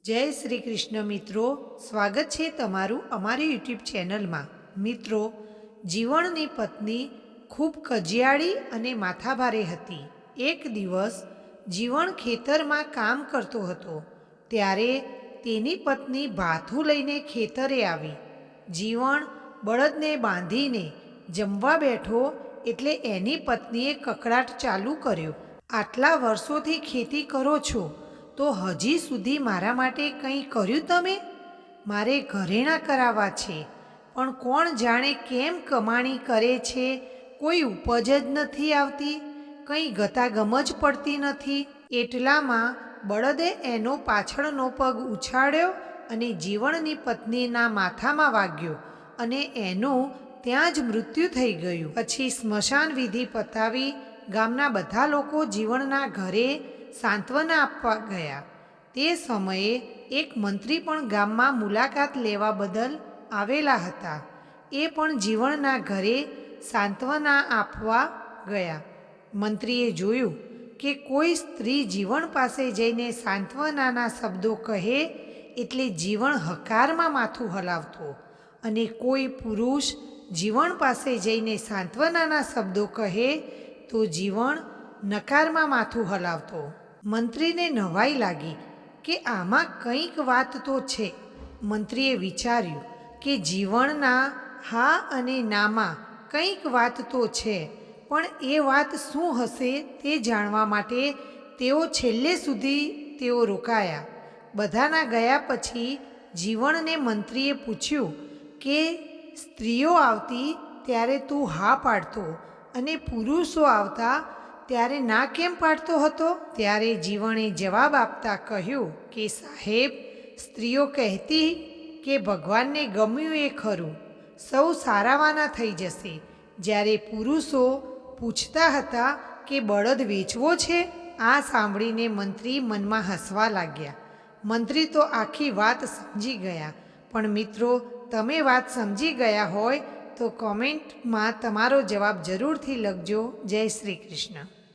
જય શ્રી કૃષ્ણ મિત્રો, સ્વાગત છે તમારું અમારી યુટ્યુબ ચેનલમાં। મિત્રો, જીવણની પત્ની ખૂબ કજિયાળી અને માથાભારે હતી। એક દિવસ જીવણ ખેતરમાં કામ કરતો હતો ત્યારે તેની પત્ની ભાથું લઈને ખેતરે આવી। જીવણ બળદને બાંધીને જમવા બેઠો એટલે એની પત્નીએ કકળાટ ચાલુ કર્યો, આટલા વર્ષોથી ખેતી કરો છો તો હજી સુધી મારા માટે કંઈ કર્યું તમે? મારે ઘરેણાં કરાવવા છે, પણ કોણ જાણે કેમ કમાણી કરે છે, કોઈ ઉપજ જ નથી આવતી, કંઈ ગતાગમ જ પડતી નથી। એટલામાં બળદે એનો પાછળનો પગ ઉછાળ્યો અને જીવણની પત્નીના માથામાં વાગ્યો અને એનું ત્યાં જ મૃત્યુ થઈ ગયું। પછી સ્મશાન વિધિ પતાવી ગામના બધા લોકો જીવણના ઘરે સાંત્વના આપવા ગયા। તે સમયે એક મંત્રી પણ ગામમાં મુલાકાત લેવા બદલ આવેલા હતા। એ પણ જીવણના ઘરે સાંત્વના આપવા ગયા। મંત્રીએ જોયું કે કોઈ સ્ત્રી જીવણ પાસે જઈને સાંત્વનાના શબ્દો કહે એટલે જીવણ હકારમાં માથું હલાવતો અને કોઈ પુરુષ જીવણ પાસે જઈને સાંત્વનાના શબ્દો કહે તો જીવણ નકારમાં માથું હલાવતો। મંત્રીને નવાઈ લાગી કે આમાં કંઈક વાત તો છે। મંત્રીએ વિચાર્યું કે જીવણના હા અને નામાં કંઈક વાત તો છે, પણ એ વાત શું હશે તે જાણવા માટે તેઓ છેલ્લે સુધી રોકાયા। બધાના ગયા પછી જીવણને મંત્રીએ પૂછ્યું કે સ્ત્રીઓ આવતી ત્યારે તું હા પાડતો અને પુરુષો આવતા ત્યારે ના કેમ પાડતો હતો? ત્યારે જીવણે જવાબ આપતા કહ્યું કે સાહેબ, સ્ત્રીઓ કહેતી કે ભગવાનને ગમ્યું એ ખરું, સૌ સારાવાના થઈ જશે, જ્યારે પુરુષો પૂછતા હતા કે બળદ વેચવો છે। આ સાંભળીને મંત્રી મનમાં હસવા લાગ્યા। મંત્રી તો આખી વાત સમજી ગયા, પણ મિત્રો, તમે વાત સમજી ગયા હોય તો કોમેન્ટમાં તમારો જવાબ જરૂરથી લખજો। જય શ્રી કૃષ્ણ।